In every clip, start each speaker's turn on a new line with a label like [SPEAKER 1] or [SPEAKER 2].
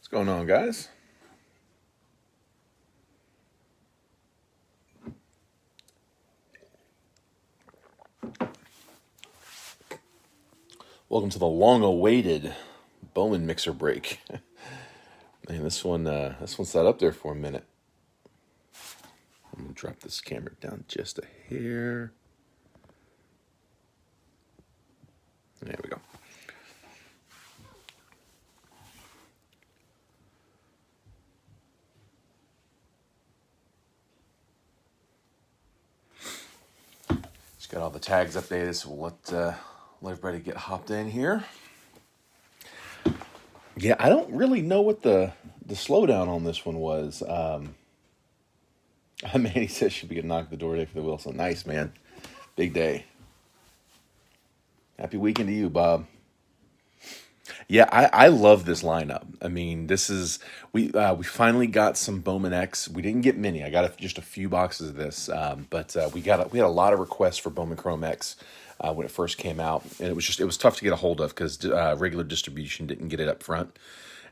[SPEAKER 1] What's going on, guys? Welcome to the long-awaited Bowman mixer break. Man, this one sat up there for a minute. I'm gonna drop this camera down just a hair. There we go. Just got all the tags updated, so we'll let everybody get hopped in here. Yeah, I don't really know what the slowdown on this one was. Manny says should be a knock at the door today for the Wilson. Nice, man. Big day. Happy weekend to you, Bob. Yeah, I love this lineup. I mean, this is we finally got some Bowman X. We didn't get many. I got just a few boxes of this, but we had a lot of requests for Bowman Chrome X when it first came out, and it was tough to get a hold of because regular distribution didn't get it up front,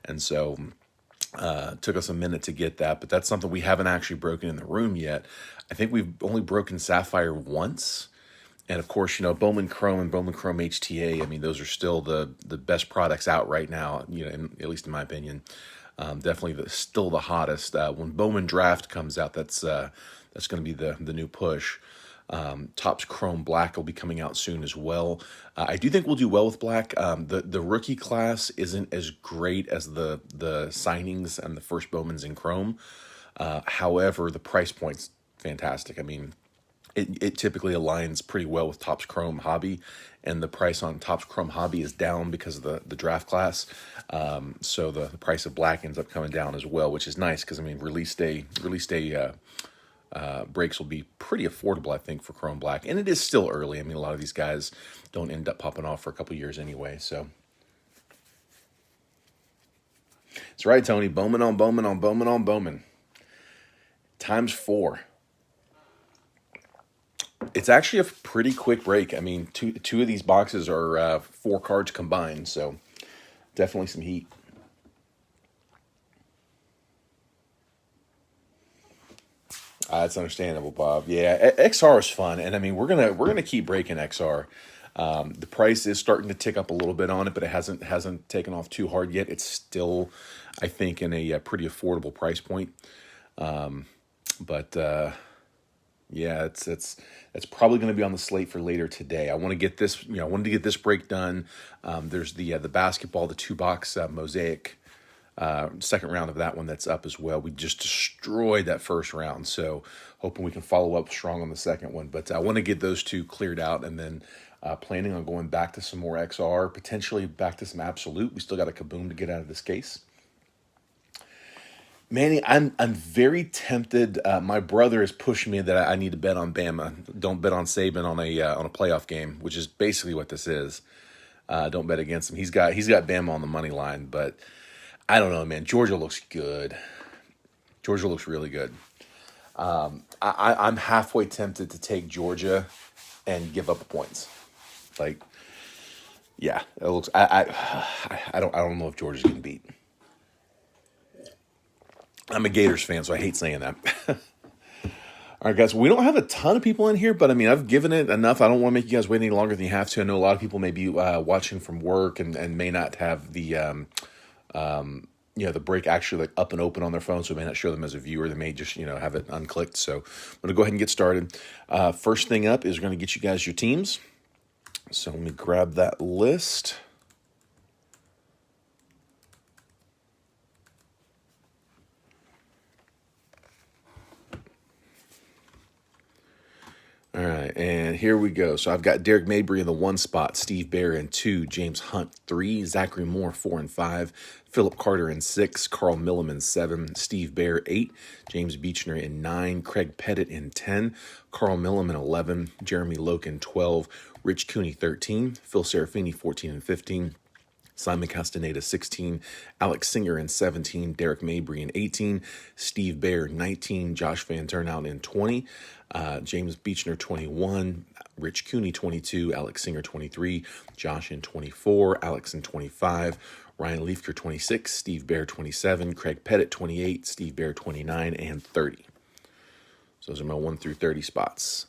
[SPEAKER 1] and so it took us a minute to get that. But that's something we haven't actually broken in the room yet. I think we've only broken Sapphire once. And of course, Bowman Chrome and Bowman Chrome HTA. I mean, those are still the best products out right now. At least in my opinion, definitely still the hottest. When Bowman Draft comes out, that's going to be the new push. Topps Chrome Black will be coming out soon as well. I do think we'll do well with Black. The rookie class isn't as great as the signings and the first Bowmans in Chrome. However, the price point's fantastic. I mean, it typically aligns pretty well with Topps Chrome Hobby, and the price on Topps Chrome Hobby is down because of the draft class. So the price of Black ends up coming down as well, which is nice because I mean release day breaks will be pretty affordable, I think, for Chrome Black, and it is still early. I mean, a lot of these guys don't end up popping off for a couple years anyway. So that's right, Tony. Bowman on Bowman on Bowman on Bowman. Times 4. It's actually a pretty quick break. I mean, two of these boxes are 4 cards combined, so definitely some heat. That's understandable, Bob. Yeah, XR is fun, and I mean we're gonna keep breaking XR. The price is starting to tick up a little bit on it, but it hasn't taken off too hard yet. It's still, I think, in a pretty affordable price point. But yeah, it's probably going to be on the slate for later today. I want to get this, I wanted to get this break done. There's the basketball, the 2-box mosaic second round of that one that's up as well. We just destroyed that first round, so hoping we can follow up strong on the second one. But I want to get those two cleared out, and then planning on going back to some more XR, potentially back to some Absolute. We still got a Kaboom to get out of this case. Manny, I'm very tempted. My brother has pushed me that I need to bet on Bama. Don't bet on Saban on a playoff game, which is basically what this is. Don't bet against him. He's got Bama on the money line, but I don't know, man. Georgia looks good. Georgia looks really good. I'm halfway tempted to take Georgia and give up the points. Like, yeah, it looks. I don't know if Georgia's getting beat. I'm a Gators fan, so I hate saying that. All right, guys, we don't have a ton of people in here, but I mean, I've given it enough. I don't want to make you guys wait any longer than you have to. I know a lot of people may be watching from work and may not have the the break actually like up and open on their phone, so it may not show them as a viewer. They may just have it unclicked. So I'm going to go ahead and get started. First thing up is going to get you guys your teams. So let me grab that list. All right, and here we go. So I've got Derek Mabry in the 1 spot, Steve Bear in 2, James Hunt 3, Zachary Moore 4 and 5, Philip Carter in 6, Carl Millam in 7, Steve Bear 8, James Beechner in 9, Craig Pettit in 10, Carl Millam in 11, Jeremy Loken 12, Rich Cooney 13, Phil Serafini 14 and 15, Simon Castaneda 16, Alex Singer in 17, Derek Mabry in 18, Steve Bear 19, Josh Van Turnhout in 20, James Beechner 21, Rich Cooney 22, Alex Singer 23, Josh in 24, Alex in 25, Ryan Leafker 26, Steve Bear 27, Craig Pettit 28, Steve Bear 29, and 30. So those are my 1 through 30 spots.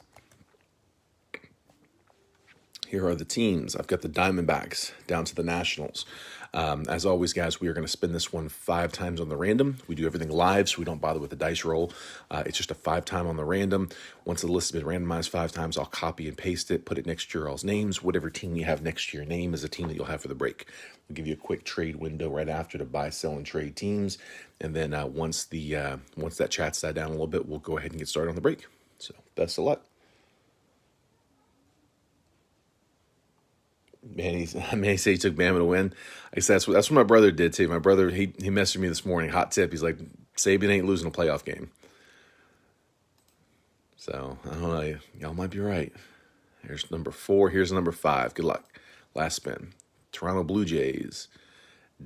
[SPEAKER 1] Here are the teams. I've got the Diamondbacks down to the Nationals. As always, guys, we are going to spin this one 5 times on the random. We do everything live, so we don't bother with the dice roll. It's just a 5-time on the random. Once the list has been randomized 5 times, I'll copy and paste it, put it next to your all's names. Whatever team you have next to your name is a team that you'll have for the break. We'll give you a quick trade window right after to buy, sell, and trade teams. And then once that chat's died down a little bit, we'll go ahead and get started on the break. So best of luck. Manny said he took Bama to win. I guess that's what my brother did too. My brother, he messaged me this morning, hot tip. He's like, Saban ain't losing a playoff game. So I don't know. Y'all might be right. Here's number 4. Here's number 5. Good luck. Last spin. Toronto Blue Jays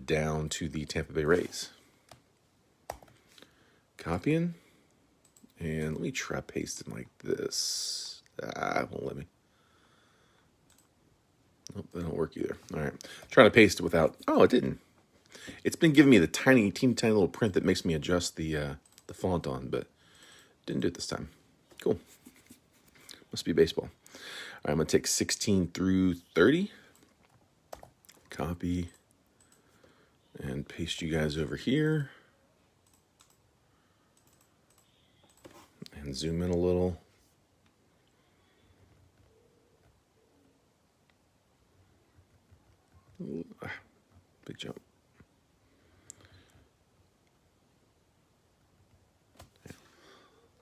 [SPEAKER 1] down to the Tampa Bay Rays. Copying. And let me try pasting like this. It won't let me. Nope, that don't work either. All right. Trying to paste it without... Oh, it didn't. It's been giving me the tiny little print that makes me adjust the font on, but didn't do it this time. Cool. Must be baseball. All right, I'm going to take 16 through 30. Copy. And paste you guys over here. And zoom in a little. Big jump.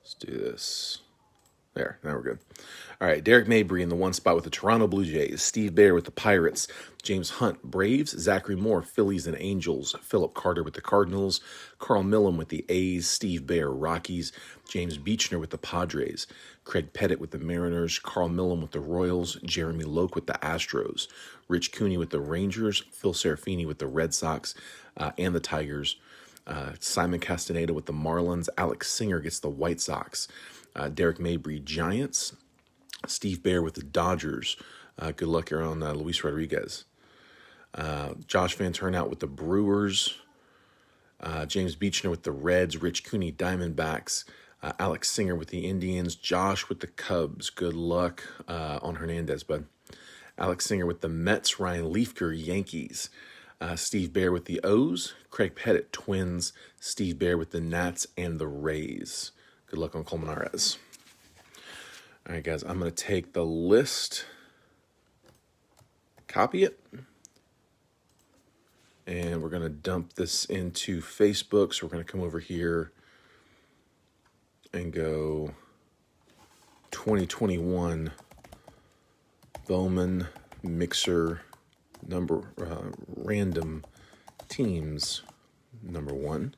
[SPEAKER 1] Let's do this. There, now we're good. All right, Derek Mabry in the 1 spot with the Toronto Blue Jays, Steve Bear with the Pirates, James Hunt, Braves, Zachary Moore, Phillies and Angels, Philip Carter with the Cardinals, Carl Millam with the A's, Steve Bear, Rockies, James Beechner with the Padres, Craig Pettit with the Mariners, Carl Millam with the Royals, Jeremy Loke with the Astros, Rich Cooney with the Rangers, Phil Serafini with the Red Sox and the Tigers, Simon Castaneda with the Marlins, Alex Singer gets the White Sox, Derek Mabry, Giants, Steve Bear with the Dodgers. Good luck here on Luis Rodriguez. Josh Van Turnout with the Brewers. James Beechner with the Reds. Rich Cooney, Diamondbacks. Alex Singer with the Indians. Josh with the Cubs. Good luck on Hernandez, bud. Alex Singer with the Mets. Ryan Leafker, Yankees. Steve Bear with the O's. Craig Pettit, Twins. Steve Bear with the Nats and the Rays. Good luck on Colmenares. All right, guys, I'm going to take the list, copy it, and we're going to dump this into Facebook. So we're going to come over here and go 2021 Bowman Mixer random teams number 1.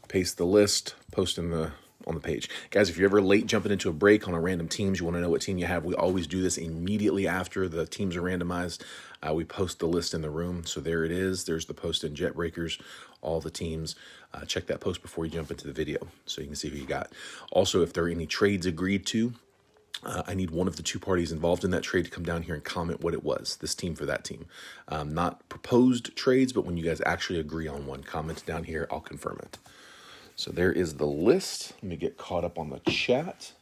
[SPEAKER 1] Paste the list, post on the page. Guys, if you're ever late jumping into a break on a random teams, you want to know what team you have, we always do this immediately after the teams are randomized. We post the list in the room. So there it is. There's the post in Jet Breakers, all the teams. Check that post before you jump into the video so you can see who you got. Also, if there are any trades agreed to, I need one of the 2 parties involved in that trade to come down here and comment what it was, this team for that team. Not proposed trades, but when you guys actually agree on one, comment down here. I'll confirm it. So there is the list. Let me get caught up on the chat.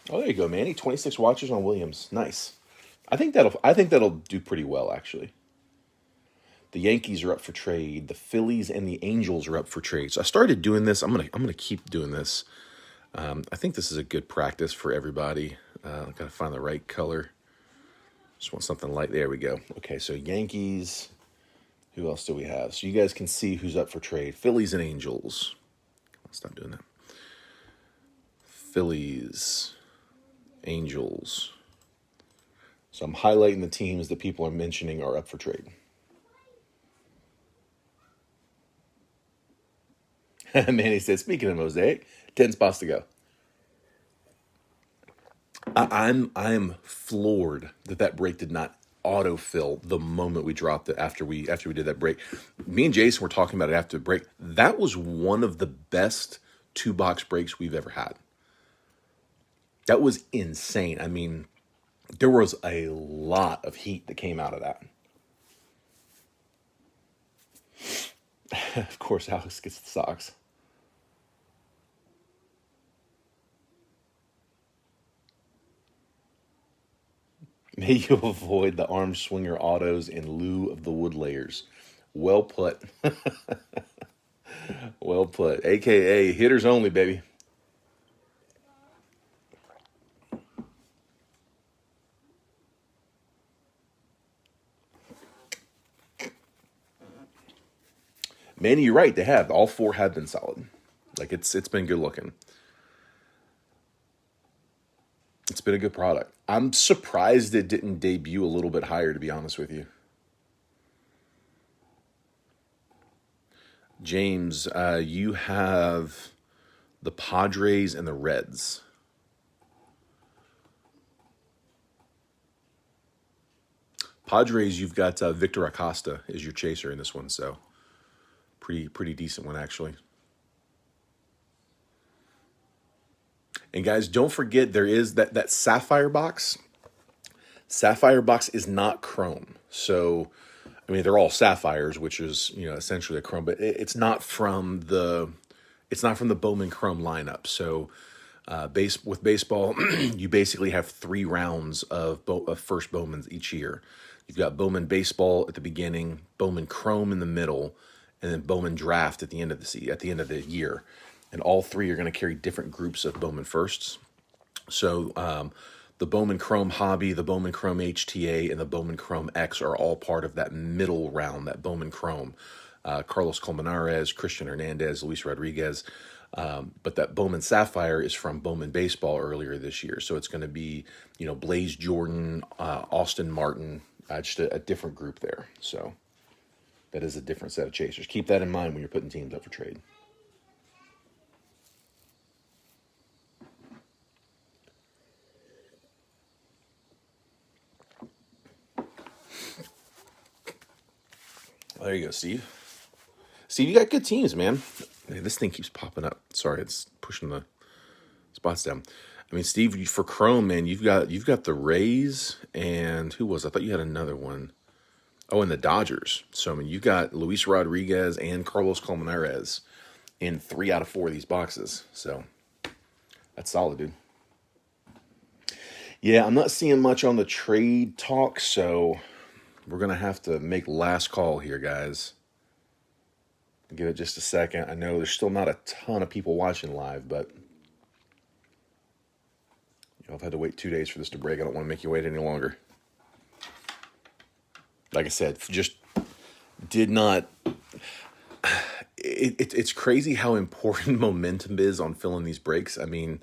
[SPEAKER 1] Oh, there you go, Manny. 26 watchers on Williams. Nice. I think that'll do pretty well, actually. The Yankees are up for trade. The Phillies and the Angels are up for trade. So I started doing this. I'm gonna keep doing this. I think this is a good practice for everybody. I gotta find the right color. Just want something light. There we go. Okay, so Yankees. Who else do we have? So you guys can see who's up for trade. Phillies and Angels. Stop doing that. Phillies, Angels. So I'm highlighting the teams that people are mentioning are up for trade. Manny said, speaking of Mosaic, 10 spots to go. I'm floored that break did not autofill the moment we dropped it after we did that break. Me and Jason were talking about it after the break. That was one of the best 2-box breaks we've ever had. That was insane. I mean, there was a lot of heat that came out of that. Of course, Alex gets the socks. May you avoid the arm swinger autos in lieu of the wood layers. Well put. Well put. AKA hitters only, baby. Manny, you're right. They have. All four have been solid. Like it's been good looking. It's been a good product. I'm surprised it didn't debut a little bit higher, to be honest with you. James, you have the Padres and the Reds. Padres, you've got Victor Acosta is your chaser in this one, so pretty decent one actually. And guys, don't forget there is that Sapphire box. Sapphire box is not chrome, so I mean they're all sapphires, which is essentially a chrome, but it's not from the Bowman Chrome lineup. So with baseball, you basically have 3 rounds of first Bowmans each year. You've got Bowman Baseball at the beginning, Bowman Chrome in the middle, and then Bowman Draft at the end of the year. And all 3 are going to carry different groups of Bowman firsts. So the Bowman Chrome Hobby, the Bowman Chrome HTA, and the Bowman Chrome X are all part of that middle round, that Bowman Chrome. Carlos Colmenares, Christian Hernandez, Luis Rodriguez. But that Bowman Sapphire is from Bowman Baseball earlier this year. So it's going to be, Blaze Jordan, Austin Martin, just a different group there. So that is a different set of chasers. Keep that in mind when you're putting teams up for trade. There you go, Steve. Steve, you got good teams, man. Hey, this thing keeps popping up. Sorry, it's pushing the spots down. I mean, Steve, for Chrome, man, you've got the Rays and who was? I thought you had another one. Oh, and the Dodgers. So I mean, you got Luis Rodriguez and Carlos Colmenares in 3 out of 4 of these boxes. So that's solid, dude. Yeah, I'm not seeing much on the trade talk, so we're gonna have to make last call here, guys. Give it just a second. I know there's still not a ton of people watching live, but I've had to wait 2 days for this to break. I don't want to make you wait any longer. Like I said, just did not. It's crazy how important momentum is on filling these breaks. I mean,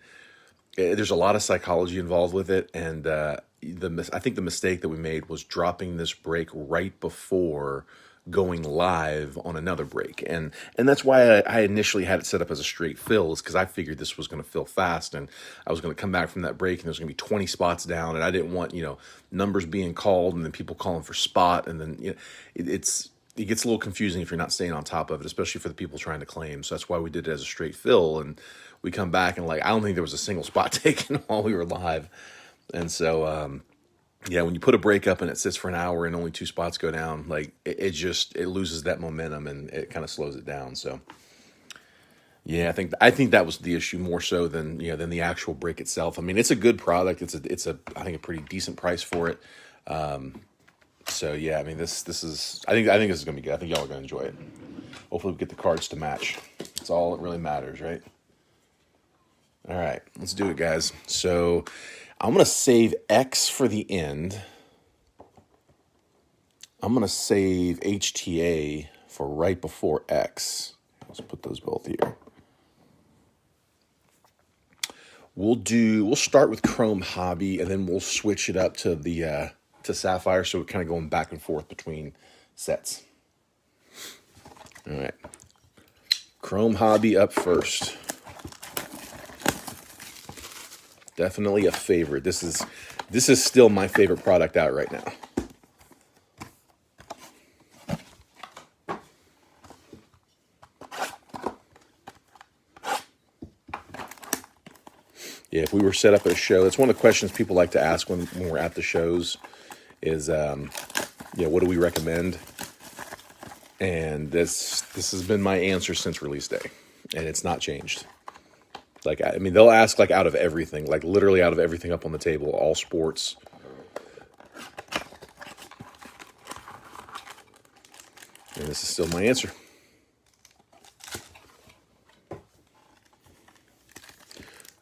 [SPEAKER 1] there's a lot of psychology involved with it, and I think the mistake that we made was dropping this break right before going live on another break, and that's why I initially had it set up as a straight fill, is because I figured this was going to fill fast, and I was going to come back from that break and there's going to be 20 spots down, and I didn't want numbers being called and then people calling for spot, and then it gets a little confusing if you're not staying on top of it, especially for the people trying to claim. So that's why we did it as a straight fill, and we come back and I don't think there was a single spot taken while we were live, and so. Yeah, when you put a break up and it sits for an hour and only 2 spots go down, it loses that momentum and it kind of slows it down. So, yeah, I think that was the issue more so than the actual break itself. I mean, it's a good product. It's I think a pretty decent price for it. So yeah, I mean this is I think this is gonna be good. I think y'all are gonna enjoy it. Hopefully we get the cards to match. That's all that really matters, right? All right, let's do it, guys. So I'm going to save X for the end. I'm going to save HTA for right before X. Let's put those both here. We'll start with Chrome Hobby, and then we'll switch it up to to Sapphire, so we're kind of going back and forth between sets. All right. Chrome Hobby up first. Definitely a favorite. This is still my favorite product out right now. Yeah, if we were set up at a show, that's one of the questions people like to ask when we're at the shows is, what do we recommend? And this has been my answer since release day, and it's not changed. Like, I mean, they'll ask like out of everything, like literally out of everything up on the table, all sports. And this is still my answer.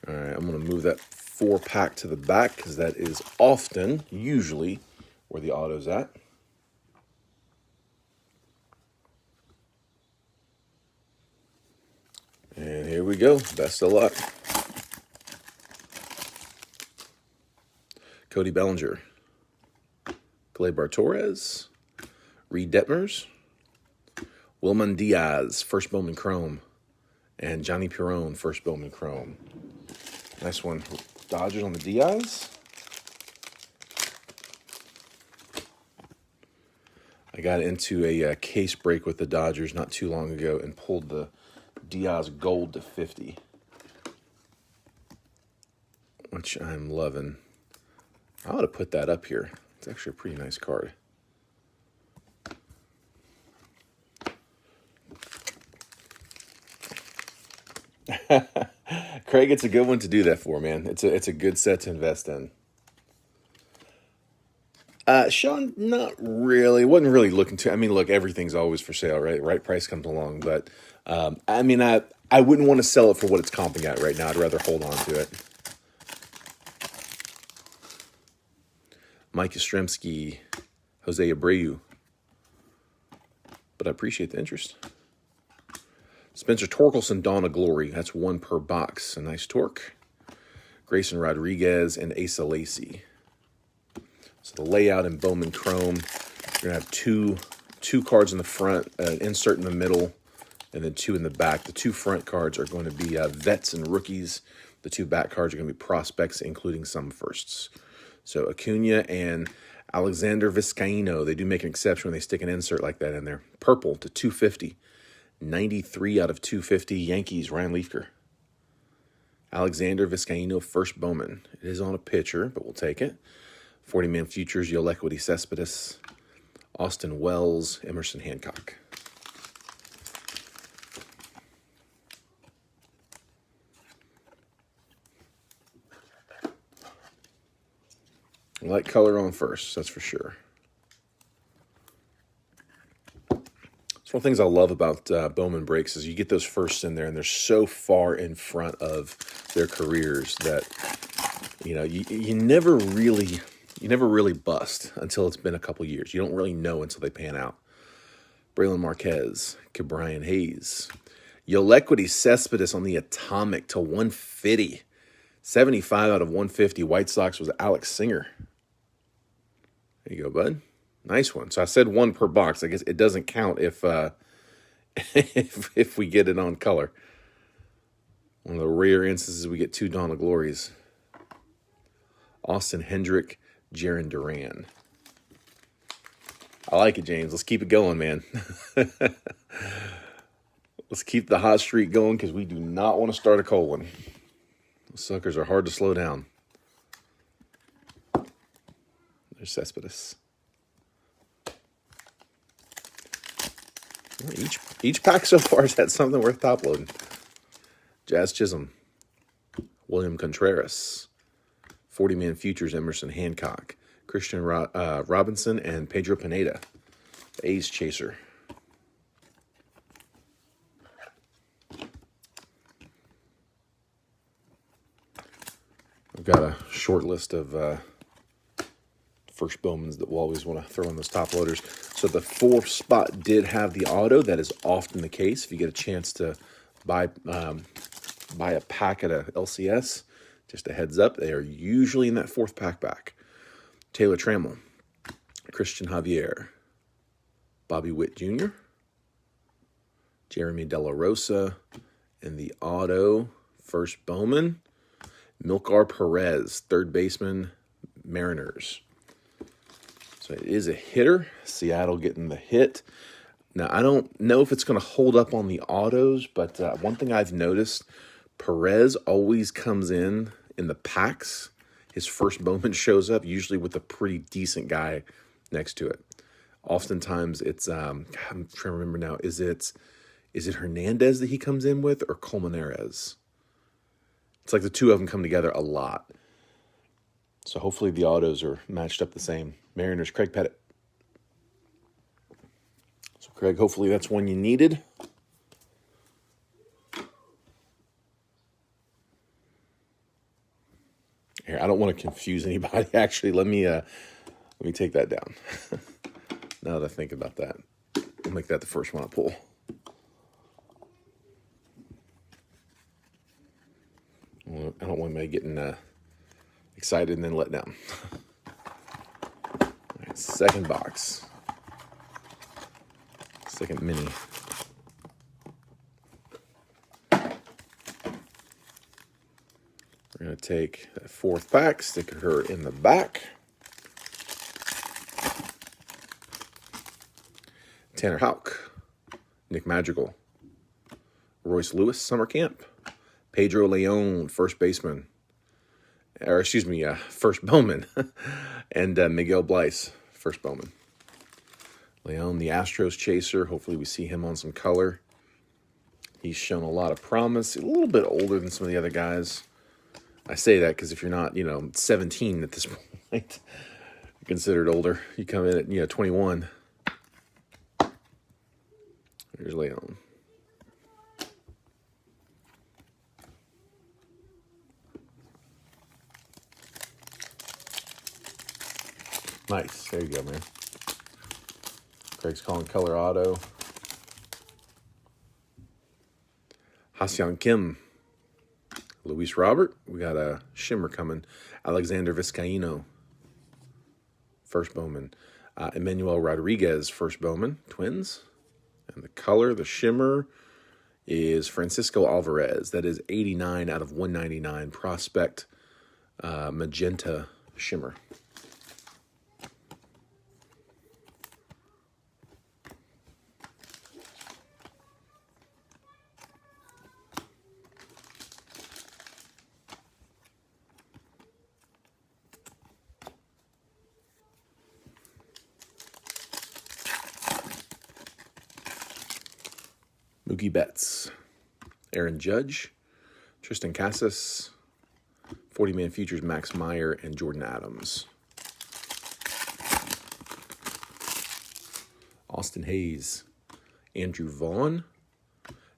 [SPEAKER 1] All right, I'm going to move that 4-pack to the back because that is usually, where the auto's at. And here we go. Best of luck. Cody Bellinger. Gleyber Torres. Reed Detmers. Wilman Diaz, first Bowman Chrome. And Johnny Perone, first Bowman Chrome. Nice one. Dodgers on the Diaz. I got into a case break with the Dodgers not too long ago and pulled the Diaz gold to 50, which I'm loving. I ought to put that up here. It's actually a pretty nice card. Craig, it's a good one to do that for, man. It's a good set to invest in. Sean, not really. Wasn't really looking to. I mean, look, everything's always for sale, right? Right price comes along, but I mean, I wouldn't want to sell it for what it's comping at right now. I'd rather hold on to it. Mike Yastrzemski, Jose Abreu, but I appreciate the interest. Spencer Torkelson, Dawn of Glory. That's 1 per box. A nice torque. Grayson Rodriguez and Asa Lacy. So the layout in Bowman Chrome, you're going to have two cards in the front, an insert in the middle, and then 2 in the back. The 2 front cards are going to be vets and rookies. The 2 back cards are going to be prospects, including some firsts. So Acuna and Alexander Vizcaino, they do make an exception when they stick an insert like that in there. Purple to 250. 93 out of 250, Yankees, Ryan Leafker. Alexander Vizcaino, first Bowman. It is on a pitcher, but we'll take it. 40-man futures, Yolequity Cespedes. Austin Wells, Emerson Hancock. Light color on first, that's for sure. One of the things I love about Bowman breaks is you get those firsts in there, and they're so far in front of their careers that you never really bust until it's been a couple years. You don't really know until they pan out. Braylon Marquez, Ke'Bryan Hayes, Yolequity Cespedes on the atomic to 150, 75 out of 150. White Sox was Alex Singer. There you go, bud. Nice one. So I said 1 per box. I guess it doesn't count if if we get it on color. One of the rare instances we get 2 Dawn of Glories. Austin Hendrick, Jarren Duran. I like it, James. Let's keep it going, man. Let's keep the hot streak going because we do not want to start a cold one. Those suckers are hard to slow down. There's Cespedes. Each pack so far has had something worth top loading. Jazz Chisholm, William Contreras, 40-man futures, Emerson Hancock, Christian Robinson, and Pedro Pineda, the A's chaser. I've got a short list of first Bowmans that we'll always want to throw in those top loaders. So the 4th spot did have the auto. That is often the case. If you get a chance to buy a pack at a LCS, just a heads up, they are usually in that 4th pack back. Taylor Trammell, Christian Javier, Bobby Witt Jr., Jeremy De La Rosa, and the auto first Bowman, Milkar Perez, 3rd baseman, Mariners. So it is a hitter. Seattle getting the hit. Now, I don't know if it's going to hold up on the autos, but one thing I've noticed, Perez always comes in in the packs, his first Bowman shows up, usually with a pretty decent guy next to it. Oftentimes it's, I'm trying to remember now, is it Hernandez that he comes in with or Colmenares? It's like the two of them come together a lot. So hopefully the autos are matched up the same. Mariners, Craig Pettit. So Craig, hopefully that's one you needed. Here, I don't want to confuse anybody. Actually, let me take that down. Now that I think about that, I'll make that the first one I pull. I don't want anybody getting excited and then let down. All right, second box. Second mini. We're going to take that fourth pack, stick her in the back. Tanner Houck, Nick Madrigal, Royce Lewis, summer camp, Pedro Leon, first baseman, or excuse me, first Bowman, and Miguel Bleis, first Bowman. Leon, the Astros chaser. Hopefully we see him on some color. He's shown a lot of promise. A little bit older than some of the other guys. I say that because if you're not, 17 at this point, you're considered older. You come in at, 21. Here's Leon. Nice. There you go, man. Craig's calling color auto. Ha-Seong Kim. Luis Robert. We got a shimmer coming. Alexander Vizcaíno. First Bowman. Emmanuel Rodriguez. First Bowman. Twins. And the color, the shimmer, is Francisco Alvarez. That is 89 out of 199 prospect magenta shimmer. Mookie Betts, Aaron Judge, Tristan Casas, 40-man futures Max Meyer, and Jordan Adams. Austin Hayes, Andrew Vaughn,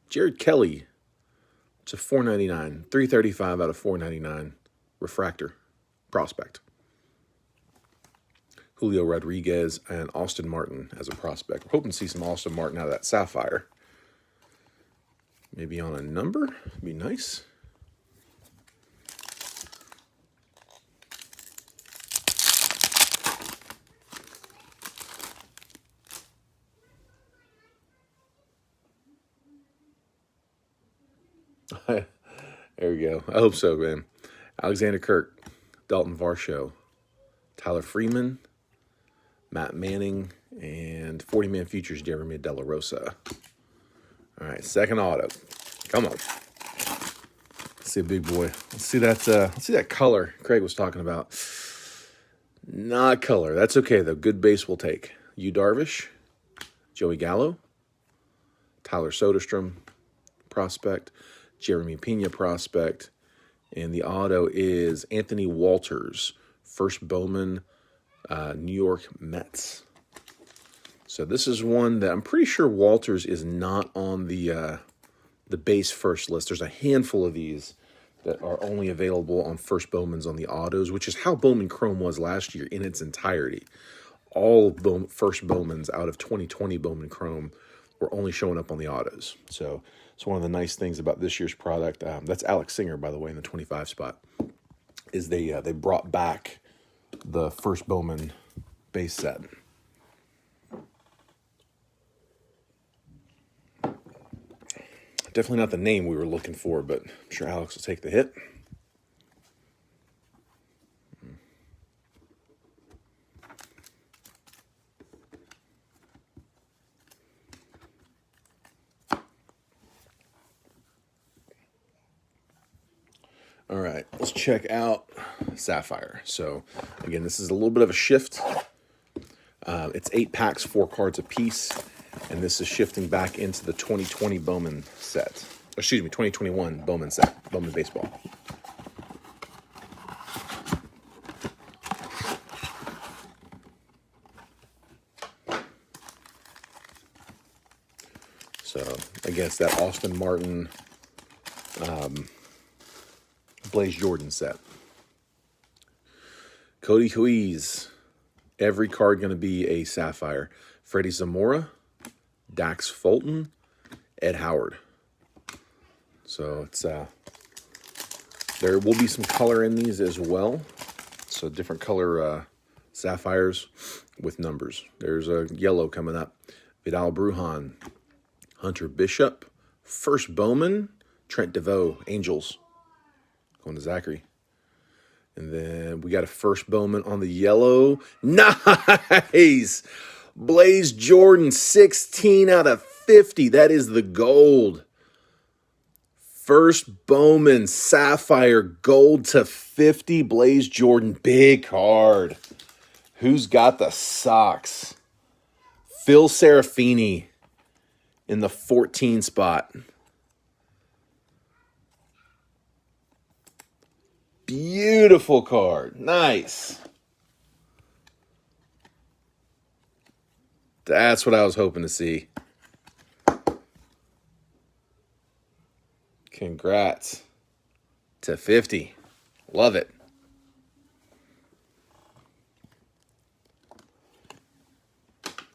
[SPEAKER 1] Jared Kelly. It's a $4.99, $3.35 out of $4.99 refractor prospect. Julio Rodriguez and Austin Martin as a prospect. We're hoping to see some Austin Martin out of that Sapphire. Maybe on a number, be nice. There we go. I hope so, man. Alexander Kirk, Dalton Varsho, Tyler Freeman, Matt Manning, and 40-man futures Jeremy De La Rosa. All right, second auto. Come on. Let's see a big boy. Let's see that color Craig was talking about. Not color. That's okay, though. Good base will take. Yu Darvish, Joey Gallo, Tyler Soderstrom, prospect, Jeremy Pena, prospect, and the auto is Anthony Walters, first Bowman, New York Mets. So this is one that I'm pretty sure Walters is not on the base first list. There's a handful of these that are only available on first Bowmans on the autos, which is how Bowman Chrome was last year in its entirety. All first Bowmans out of 2020 Bowman Chrome were only showing up on the autos. So it's one of the nice things about this year's product. That's Alex Singer, by the way, in the 25 spot, is they brought back the first Bowman base set. Definitely not the name we were looking for, but I'm sure Alex will take the hit. All right, let's check out Sapphire. So again, this is a little bit of a shift. It's 8 packs, 4 cards apiece, and this is shifting back into the 2020 Bowman set. Excuse me, 2021 Bowman set, Bowman baseball. So again, it's that Austin Martin Blaze Jordan set. Cody Huiz. Every card going to be a Sapphire. Freddie Zamora, Dax Fulton, Ed Howard. So it's there will be some color in these as well. So different color Sapphires with numbers. There's a yellow coming up. Vidal Brujan, Hunter Bishop, first Bowman, Trent DeVoe, Angels. Going to Zachary. And then we got a first Bowman on the yellow. Nice! Blaze Jordan, 16 out of 50. That is the gold. First Bowman, Sapphire, gold to 50. Blaze Jordan, big card. Who's got the socks? Phil Serafini in the 14 spot. Beautiful card. Nice. That's what I was hoping to see. Congrats to 50. Love it.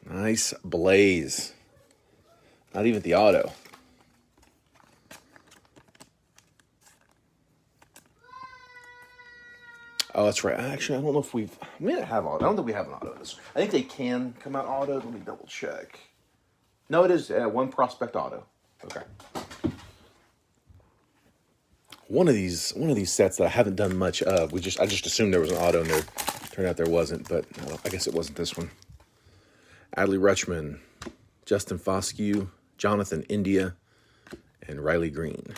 [SPEAKER 1] Nice Blaze. Not even the auto. Oh, that's right. Actually, I don't know if we may not have auto. I don't think we have an auto. I think they can come out auto. Let me double check. No, it is one prospect auto. Okay. One of these sets that I haven't done much of. I just assumed there was an auto, and there turned out there wasn't. But I guess it wasn't this one. Adley Rutschman, Justin Foscue, Jonathan India, and Riley Green.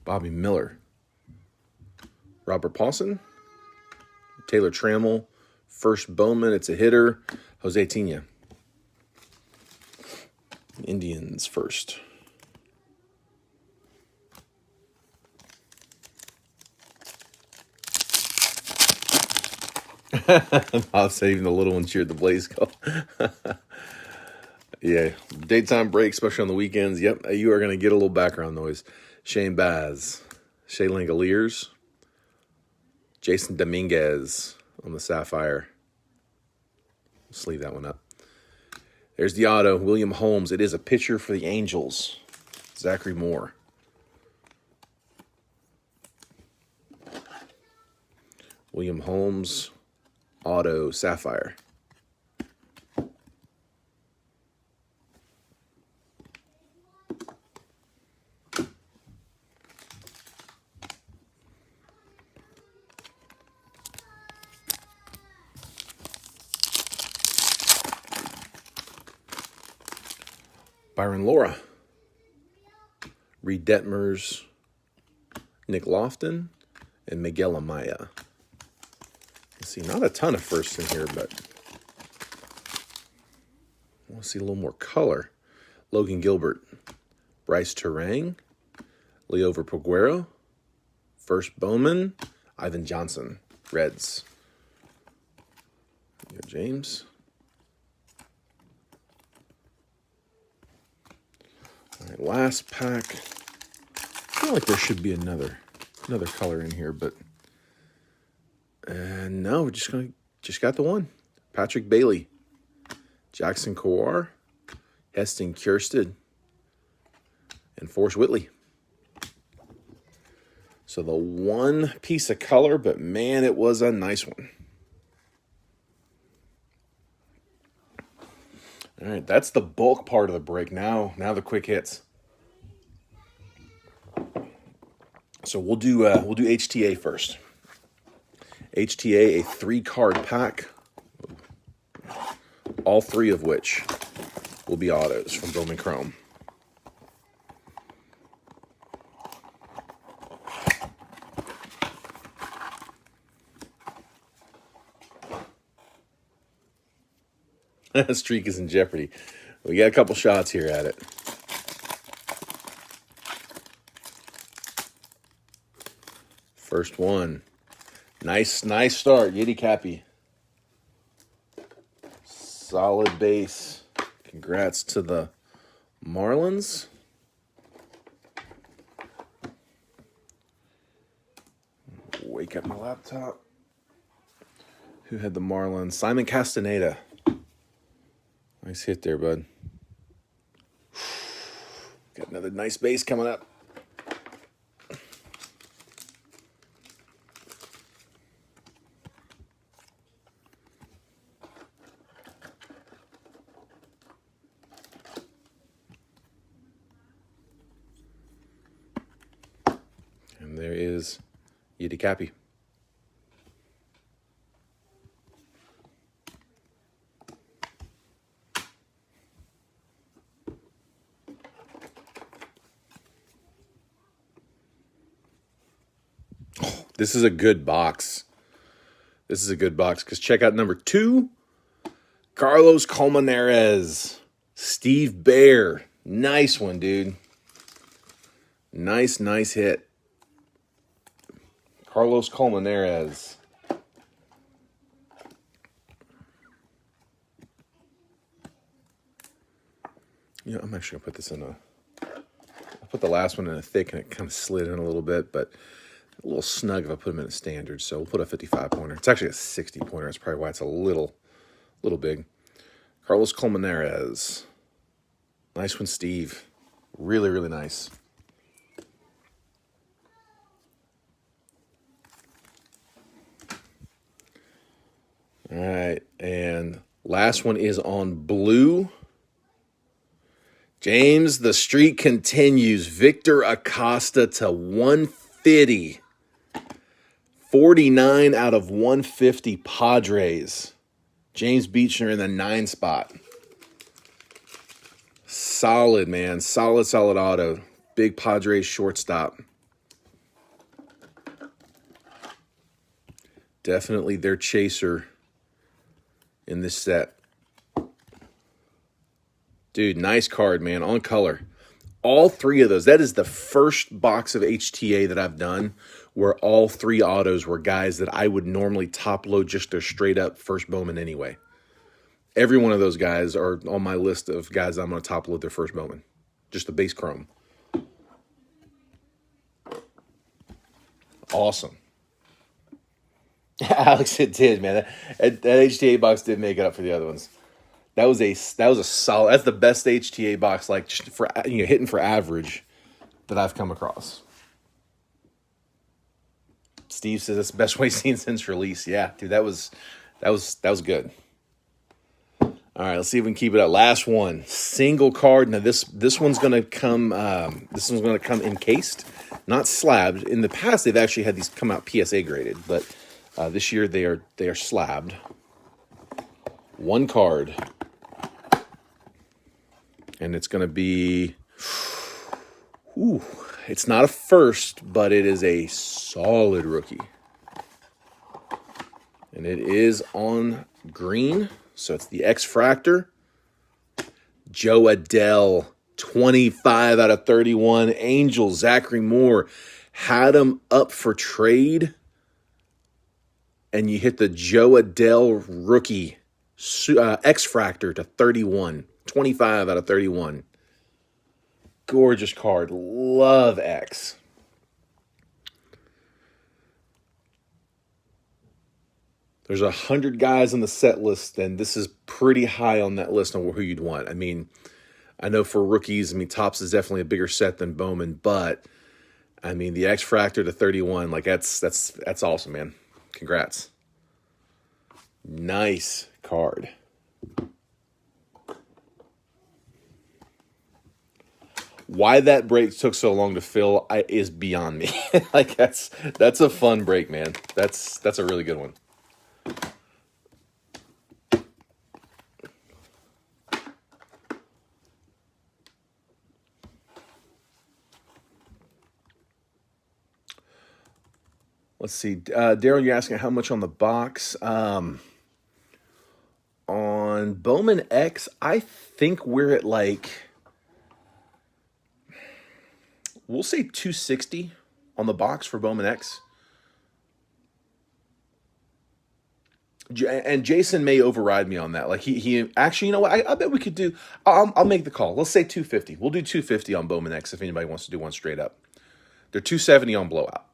[SPEAKER 1] Bobby Miller, Robert Paulson, Taylor Trammell, first Bowman, it's a hitter, Jose Tina. Indians first. I'll say even the little one cheered the Blaze call. Yeah, daytime break, especially on the weekends. Yep, you are going to get a little background noise. Shane Baz, Shea Langoliers, Jason Dominguez on the Sapphire. Let's leave that one up. There's the auto, William Holmes. It is a pitcher for the Angels, Zachary Moore. William Holmes, auto, Sapphire. Byron Laura, Reed Detmers, Nick Lofton, and Miguel Amaya. Let's see, not a ton of firsts in here, but I want to see a little more color. Logan Gilbert, Bryce Terang, Leover Peguero, first Bowman, Ivan Johnson, Reds. Here, James. All right, last pack. I feel like there should be another color in here, but no, we're just got the one. Patrick Bailey, Jackson Kowar, Heston Kjerstad, and Forrest Whitley. So the one piece of color, but man, it was a nice one. All right, that's the bulk part of the break. Now the quick hits. So we'll do HTA first. HTA, a 3-card pack, all 3 of which will be autos from Bowman Chrome. Streak is in jeopardy. We got a couple shots here at it. First one. Nice start. Yitty Cappy. Solid base. Congrats to the Marlins. Wake up my laptop. Who had the Marlins? Simon Castaneda. Nice hit there, bud. Got another nice base coming up. And there is Yitty Cappy. This is a good box. This is a good box because check out number 2. Carlos Colmenares. Steve Bear. Nice one, dude. Nice hit. Carlos Colmenares. You know, I'm actually going to put this in I put the last one in a thick and it kind of slid in a little bit, but a little snug if I put them in a standard. So we'll put a 55 pointer. It's actually a 60 pointer. That's probably why it's a little big. Carlos Colmenares. Nice one, Steve. Really nice. All right. And last one is on blue. James, the streak continues. Victor Acosta to 150. 49 out of 150 Padres. James Beechner in the 9 spot. Solid, man. Solid auto. Big Padres shortstop. Definitely their chaser in this set. Dude, nice card, man. On color. All 3 of those. That is the first box of HTA that I've done where all 3 autos were guys that I would normally top load just their straight up first Bowman anyway. Every one of those guys are on my list of guys I'm going to top load their first Bowman. Just the base chrome. Awesome. Alex, it did, man. That HTA box did make it up for the other ones. That was a solid. That's the best HTA box, like just for hitting for average that I've come across. Steve says that's the best way seen since release. Yeah, dude, that was good. All right, let's see if we can keep it up. Last one, single card. Now this one's gonna come. This one's gonna come encased, not slabbed. In the past, they've actually had these come out PSA graded, but this year they are slabbed. One card, and it's gonna be. Ooh. It's not a first, but it is a solid rookie. And it is on green. So it's the X-Fractor. Joe Adell, 25 out of 31. Angels, Zachary Moore. Had him up for trade. And you hit the Joe Adell rookie X-Fractor to 31. 25 out of 31. Gorgeous card. Love X. There's 100 guys on the set list, and this is pretty high on that list on who you'd want. I mean, I know for rookies, Topps is definitely a bigger set than Bowman, but I mean the X-Fractor to 31, like that's awesome, man. Congrats. Nice card. Why that break took so long to fill is beyond me. Like that's a fun break, man. That's a really good one. Let's see. Daryl, you're asking how much on the box. On Bowman X, I think we're at like, we'll say 260 on the box for Bowman X. And Jason may override me on that. Like he actually, you know what? I bet we could do. I'll make the call. Let's say 250. We'll do 250 on Bowman X if anybody wants to do one straight up. They're 270 on blowout.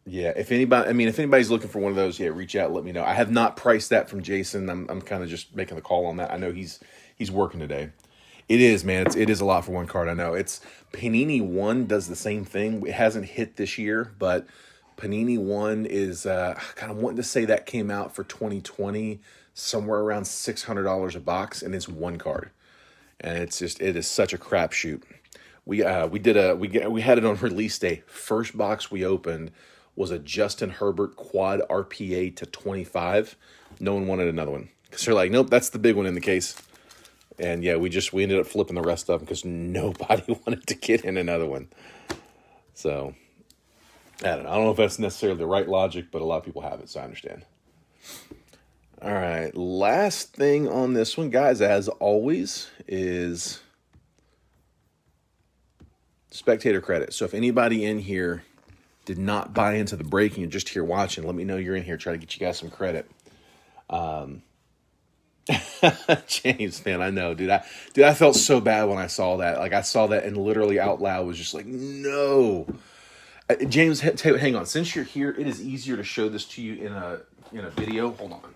[SPEAKER 1] Yeah, if anybody, I mean, if anybody's looking for one of those, yeah, reach out, let me know. I have not priced that from Jason. I'm kind of just making the call on that. I know he's working today. It is, man. It is a lot for one card. I know. It's Panini One does the same thing. It hasn't hit this year, but Panini One is kind of wanting to say that came out for 2020, somewhere around $600 a box, and it's one card, and it is such a crapshoot. We had it on release day. First box we opened was a Justin Herbert quad RPA to 25. No one wanted another one because they're like, nope, that's the big one in the case. And yeah, we ended up flipping the rest of them because nobody wanted to get in another one. So I don't know if that's necessarily the right logic, but a lot of people have it, so I understand. All right, last thing on this one, guys, as always, is spectator credit. So if anybody in here did not buy into the breaking and just here watching, let me know you're in here. Try to get you guys some credit. James, man, I know, dude. I felt so bad when I saw that. Like, I saw that and literally out loud was just like, no. James, hang on. Since you're here, it is easier to show this to you in a video. Hold on.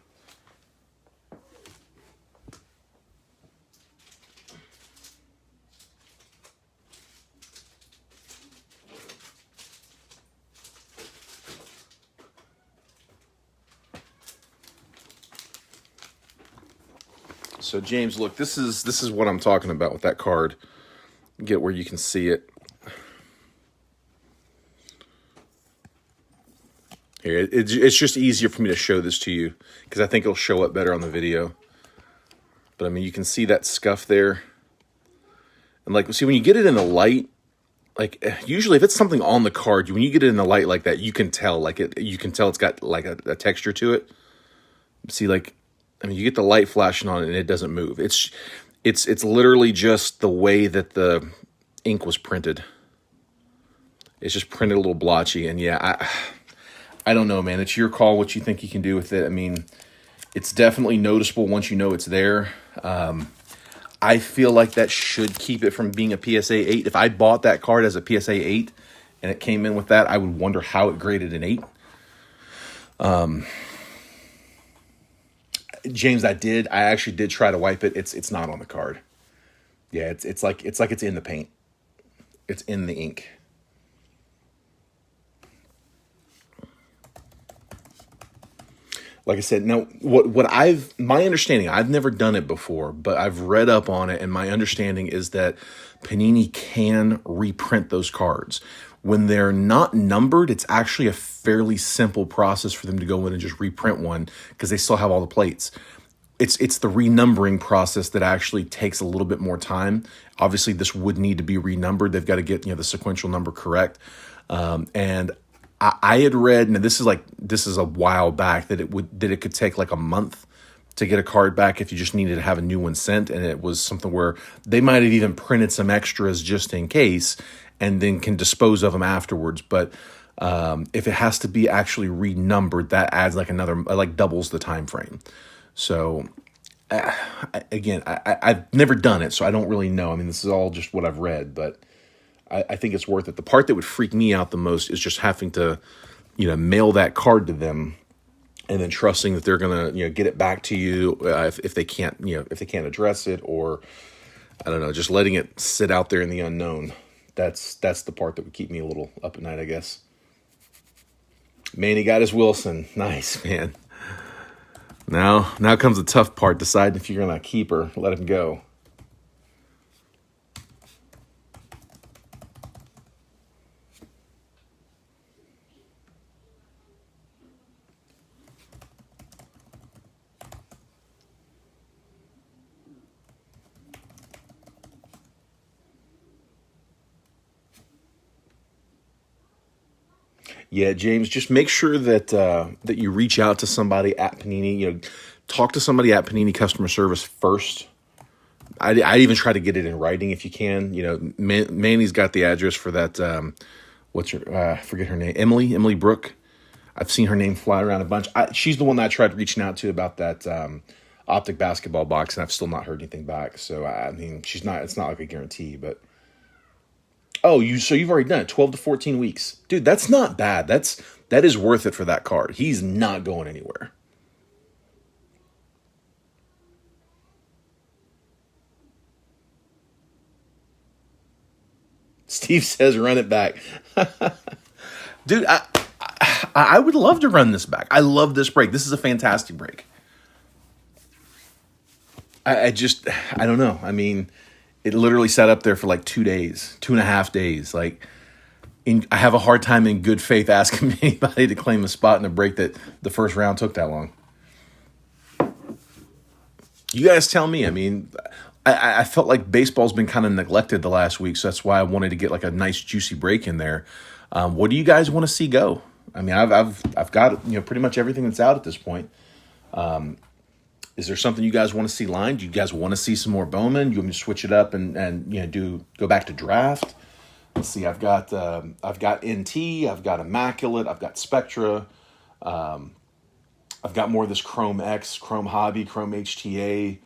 [SPEAKER 1] So James, look, this is what I'm talking about with that card. Get where you can see it. Here, it's just easier for me to show this to you because I think it'll show up better on the video. But I mean, you can see that scuff there. And like, see, when you get it in the light, like usually if it's something on the card, when you get it in the light like that, you can tell, you can tell it's got like a texture to it. See, like, I mean, you get the light flashing on it and it doesn't move. It's literally just the way that the ink was printed. It's just printed a little blotchy. And yeah, I don't know, man. It's your call what you think you can do with it. I mean, it's definitely noticeable once you know it's there. I feel like that should keep it from being a PSA 8. If I bought that card as a PSA 8 and it came in with that, I would wonder how it graded an 8. James, I actually did try to wipe it. It's not on the card. Yeah, it's like it's in the paint. It's in the ink. Like I said, now my understanding, I've never done it before, but I've read up on it, and my understanding is that Panini can reprint those cards. When they're not numbered, it's actually a fairly simple process for them to go in and just reprint one because they still have all the plates. It's the renumbering process that actually takes a little bit more time. Obviously, this would need to be renumbered. They've got to get the sequential number correct. And I had read, and this is a while back, that it could take like a month to get a card back if you just needed to have a new one sent. And it was something where they might have even printed some extras just in case, and then can dispose of them afterwards. But if it has to be actually renumbered, that adds like doubles the time frame. So again, I've never done it, so I don't really know. I mean, this is all just what I've read, but I think it's worth it. The part that would freak me out the most is just having to, mail that card to them, and then trusting that they're gonna, get it back to you if they can't, if they can't address it, or I don't know, just letting it sit out there in the unknown. That's the part that would keep me a little up at night, I guess. Manny got his Wilson. Nice, man. Now comes the tough part, deciding if you're gonna keep or let him go. Yeah, James, just make sure that that you reach out to somebody at Panini. Talk to somebody at Panini customer service first. I'd even try to get it in writing if you can. Manny's got the address for that. What's her? I forget her name. Emily Brooke. I've seen her name fly around a bunch. She's the one that I tried reaching out to about that optic basketball box, and I've still not heard anything back. So I mean, she's not. It's not like a guarantee, but so you've already done it, 12 to 14 weeks, dude. That's not bad. That is worth it for that card. He's not going anywhere. Steve says, "Run it back." Dude, I would love to run this back. I love this break. This is a fantastic break. I don't know. I mean, it literally sat up there for like 2 days, 2.5 days. Like, I have a hard time in good faith asking anybody to claim a spot in a break that the first round took that long. You guys tell me. I mean, I felt like baseball's been kind of neglected the last week, so that's why I wanted to get like a nice juicy break in there. What do you guys want to see go? I mean, I've got pretty much everything that's out at this point. Is there something you guys want to see lined? Do you guys want to see some more Bowman? You want me to switch it up and go back to draft? Let's see. I've got NT. I've got Immaculate. I've got Spectra. I've got more of this Chrome X, Chrome Hobby, Chrome HTA,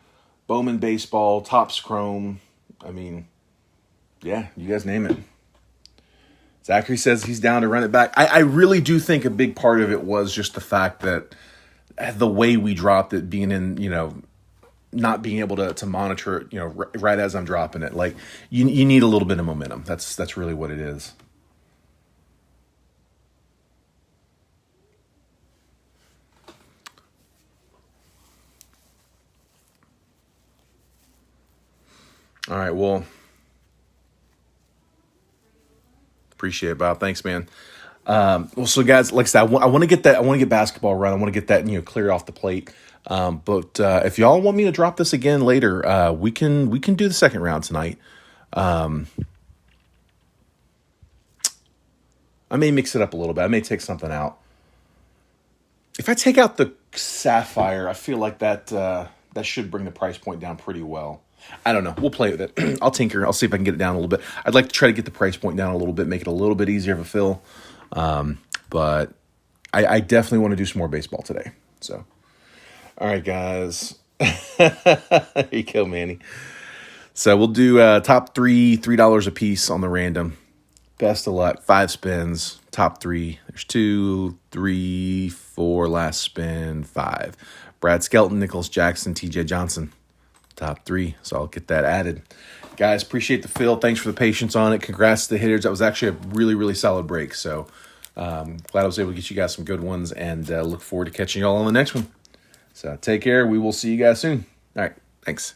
[SPEAKER 1] Bowman Baseball, Topps Chrome. I mean, yeah, you guys name it. Zachary says he's down to run it back. I really do think a big part of it was just the fact that the way we dropped it, being in, not being able to monitor it, right as I'm dropping it. Like, you need a little bit of momentum. That's really what it is. All right, well, appreciate it, Bob. Thanks, man. So guys, like I said, I want to get that. I want to get basketball run. I want to get that cleared off the plate. But if y'all want me to drop this again later, we can do the second round tonight. I may mix it up a little bit. I may take something out. If I take out the Sapphire, I feel like that should bring the price point down pretty well. I don't know. We'll play with it. I'll tinker. I'll see if I can get it down a little bit. I'd like to try to get the price point down a little bit, make it a little bit easier of a fill. But I definitely want to do some more baseball today. So, all right, guys. There you go, Manny. So we'll do top three, $3 a piece on the random. Best of luck. 5 spins. Top 3. There's 2, 3, 4. Last spin. 5. Brad Skelton, Nicholas Jackson, TJ Johnson. Top 3. So I'll get that added. Guys, appreciate the fill. Thanks for the patience on it. Congrats to the hitters. That was actually a really, really solid break. So glad I was able to get you guys some good ones, and look forward to catching y'all on the next one. So take care. We will see you guys soon. All right. Thanks.